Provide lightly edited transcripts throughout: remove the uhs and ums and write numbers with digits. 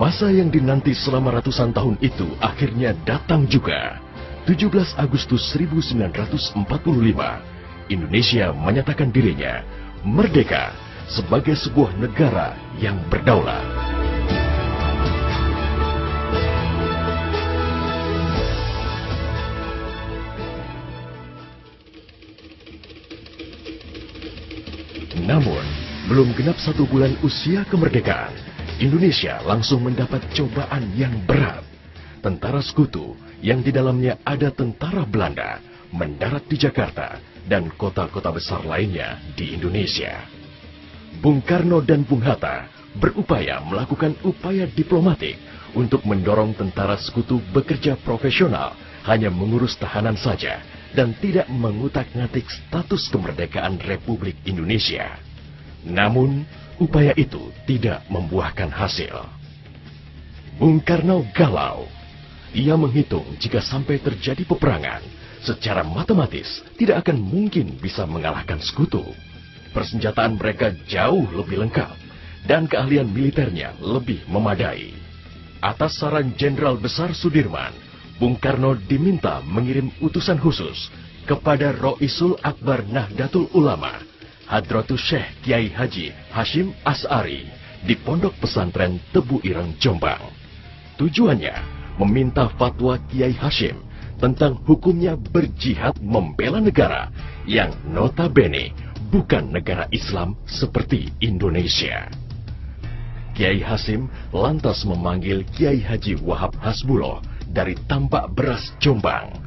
Masa yang dinanti selama ratusan tahun itu akhirnya datang juga. 17 Agustus 1945, Indonesia menyatakan dirinya merdeka sebagai sebuah negara yang berdaulat. Namun, belum genap 1 bulan usia kemerdekaan, Indonesia langsung mendapat cobaan yang berat. Tentara sekutu yang di dalamnya ada tentara Belanda mendarat di Jakarta dan kota-kota besar lainnya di Indonesia. Bung Karno dan Bung Hatta berupaya melakukan upaya diplomatik untuk mendorong tentara sekutu bekerja profesional, hanya mengurus tahanan saja dan tidak mengutak-ngatik status kemerdekaan Republik Indonesia. Namun, upaya itu tidak membuahkan hasil. Bung Karno galau. Ia menghitung jika sampai terjadi peperangan, secara matematis tidak akan mungkin bisa mengalahkan sekutu. Persenjataan mereka jauh lebih lengkap dan keahlian militernya lebih memadai. Atas saran Jenderal Besar Sudirman, Bung Karno diminta mengirim utusan khusus kepada Roisul Akbar Nahdlatul Ulama, Hadratus Syekh Kiai Haji Hashim Asy'ari di Pondok Pesantren Tebu Ireng, Jombang. Tujuannya meminta fatwa Kiai Hashim tentang hukumnya berjihad membela negara yang notabene bukan negara Islam seperti Indonesia. Kiai Hashim lantas memanggil Kiai Haji Wahab Hasbuloh dari Tambak Beras, Jombang.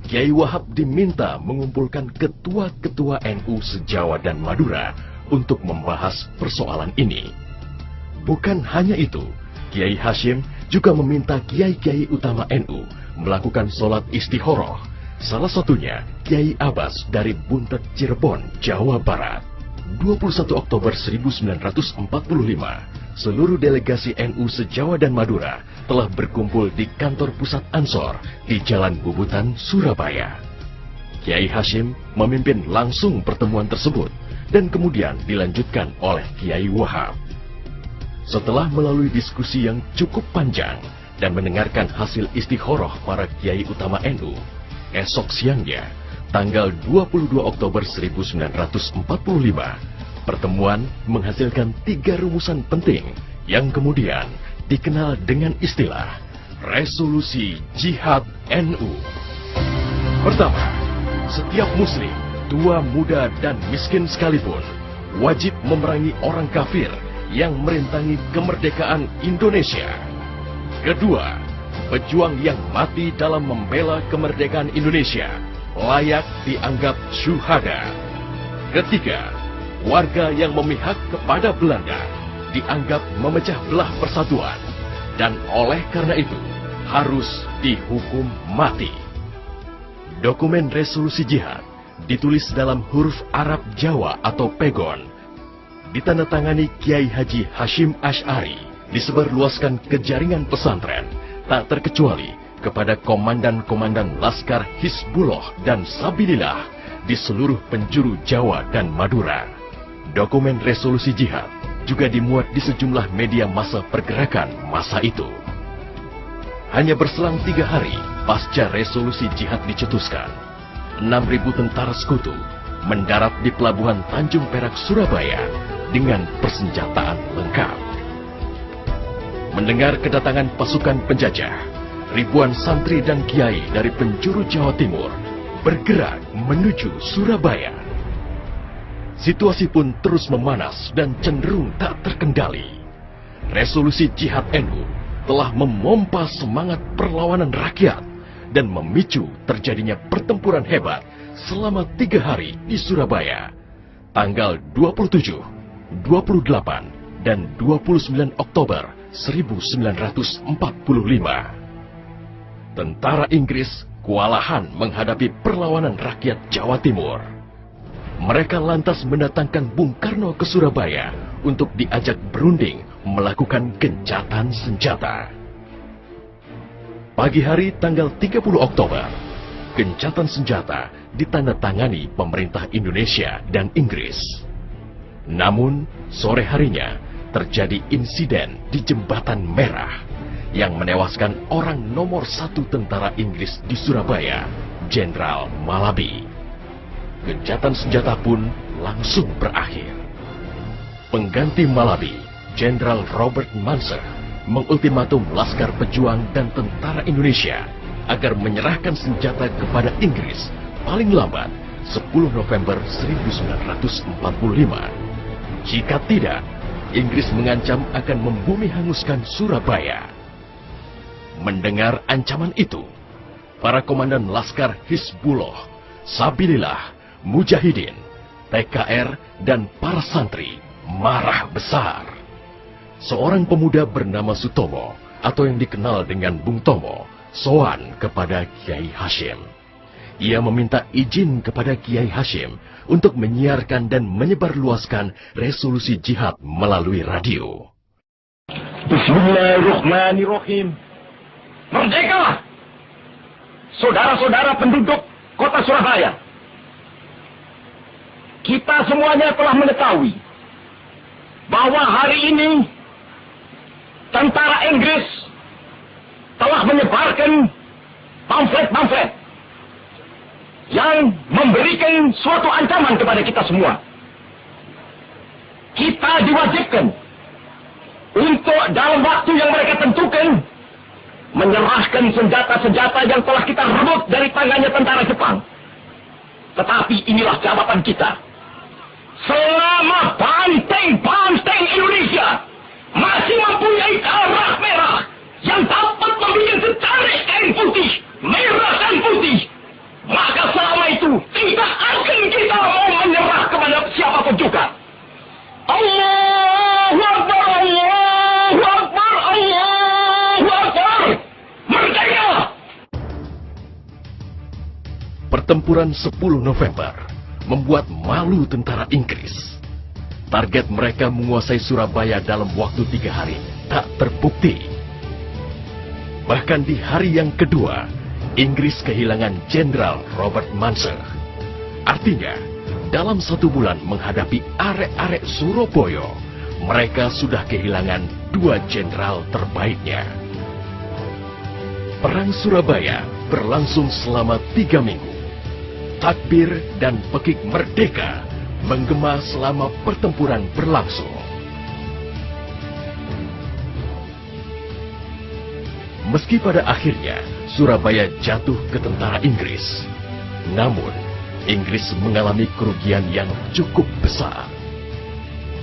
Kiai Wahab diminta mengumpulkan ketua-ketua NU se-Jawa dan Madura untuk membahas persoalan ini. Bukan hanya itu, Kiai Hashim juga meminta kiai-kiai utama NU melakukan sholat istikharah, salah satunya Kiai Abbas dari Buntet, Cirebon, Jawa Barat. 21 Oktober 1945, seluruh delegasi NU se-Jawa dan Madura telah berkumpul di kantor pusat Ansor di Jalan Bubutan, Surabaya. Kiai Hashim memimpin langsung pertemuan tersebut dan kemudian dilanjutkan oleh Kiai Wahab. Setelah melalui diskusi yang cukup panjang dan mendengarkan hasil istikharah para kiai utama NU, esok siangnya, tanggal 22 Oktober 1945, pertemuan menghasilkan 3 rumusan penting yang kemudian dikenal dengan istilah Resolusi Jihad NU. Pertama, setiap muslim, tua, muda, dan miskin sekalipun, wajib memerangi orang kafir yang merintangi kemerdekaan Indonesia. Kedua, pejuang yang mati dalam membela kemerdekaan Indonesia layak dianggap syuhada. Ketiga, warga yang memihak kepada Belanda dianggap memecah belah persatuan dan oleh karena itu harus dihukum mati. Dokumen resolusi jihad ditulis dalam huruf Arab Jawa atau pegon, ditandatangani Kiai Haji Hashim Asy'ari, disebarluaskan ke jaringan pesantren, tak terkecuali kepada komandan-komandan Laskar Hizbullah dan Sabilillah di seluruh penjuru Jawa dan Madura. Dokumen resolusi jihad juga dimuat di sejumlah media massa pergerakan masa itu. Hanya berselang 3 hari pasca resolusi jihad dicetuskan, 6.000 tentara sekutu mendarat di Pelabuhan Tanjung Perak, Surabaya dengan persenjataan lengkap. Mendengar kedatangan pasukan penjajah, ribuan santri dan kiai dari penjuru Jawa Timur bergerak menuju Surabaya. Situasi pun terus memanas dan cenderung tak terkendali. Resolusi Jihad NU telah memompa semangat perlawanan rakyat dan memicu terjadinya pertempuran hebat selama 3 hari di Surabaya, tanggal 27, 28, dan 29 Oktober 1945. Tentara Inggris kewalahan menghadapi perlawanan rakyat Jawa Timur. Mereka lantas mendatangkan Bung Karno ke Surabaya untuk diajak berunding melakukan gencatan senjata. Pagi hari tanggal 30 Oktober, gencatan senjata ditandatangani pemerintah Indonesia dan Inggris. Namun, sore harinya, terjadi insiden di Jembatan Merah yang menewaskan orang nomor 1 tentara Inggris di Surabaya, Jenderal Malabi. Gencatan senjata pun langsung berakhir. Pengganti Malabi, Jenderal Robert Munser, mengultimatum Laskar Pejuang dan tentara Indonesia agar menyerahkan senjata kepada Inggris paling lambat 10 November 1945. Jika tidak, Inggris mengancam akan membumi hanguskan Surabaya. Mendengar ancaman itu, para komandan Laskar Hizbullah, Sabilillah, Mujahidin, TKR, dan para santri marah besar. Seorang pemuda bernama Sutomo, atau yang dikenal dengan Bung Tomo, sowan kepada Kiai Hashim. Ia meminta izin kepada Kiai Hashim untuk menyiarkan dan menyebarluaskan resolusi jihad melalui radio. Bismillahirrahmanirrahim. Merdeka! Saudara-saudara penduduk kota Surabaya, kita semuanya telah mengetahui bahwa hari ini tentara Inggris telah menyebarkan pamflet-pamflet yang memberikan suatu ancaman kepada kita semua. Kita diwajibkan untuk dalam waktu yang mereka tentukan menyerahkan senjata-senjata yang telah kita rebut dari tangannya tentara Jepang. Tetapi inilah jawaban kita. Selama banteng-banteng Indonesia masih mempunyai darah merah yang dapat membuat setarik kain putih, merah dan putih, maka selama itu tidak akan kita mau menyerah kepada siapapun juga. Allahu Akbar, Allahu Akbar, Allahu Akbar. Merdeka! Pertempuran 10 November membuat malu tentara Inggris. Target mereka menguasai Surabaya dalam waktu 3 hari tak terbukti. Bahkan di hari yang kedua, Inggris kehilangan Jenderal Robert Munser. Artinya, dalam 1 bulan menghadapi arek-arek Surabaya, mereka sudah kehilangan 2 jenderal terbaiknya. Perang Surabaya berlangsung selama 3 minggu. Takbir dan pekik merdeka menggema selama pertempuran berlangsung. Meski pada akhirnya Surabaya jatuh ke tentara Inggris, namun Inggris mengalami kerugian yang cukup besar.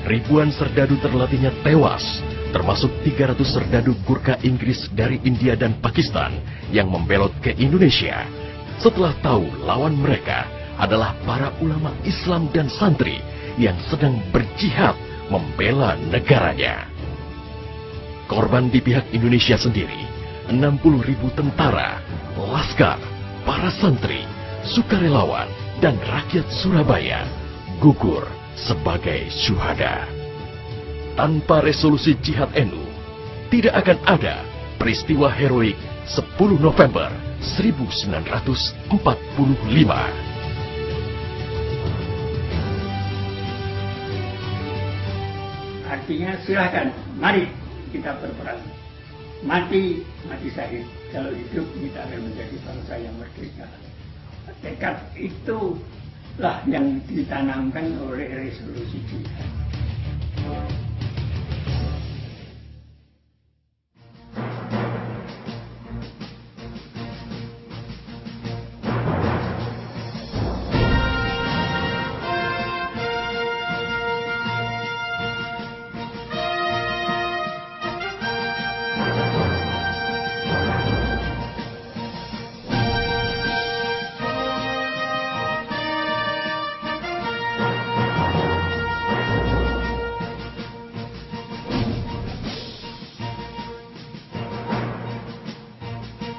Ribuan serdadu terlatihnya tewas, termasuk 300 serdadu Gurkha Inggris dari India dan Pakistan yang membelot ke Indonesia setelah tahu lawan mereka adalah para ulama Islam dan santri yang sedang berjihad membela negaranya. Korban di pihak Indonesia sendiri, 60.000 tentara, laskar, para santri, sukarelawan, dan rakyat Surabaya gugur sebagai syuhada. Tanpa resolusi jihad NU, tidak akan ada peristiwa heroik 10 November 1945. Artinya silahkan, mari kita berperang. Mati syahid. Kalau hidup kita akan menjadi bangsa yang merdeka. Tekad itulah yang ditanamkan oleh resolusi jihad.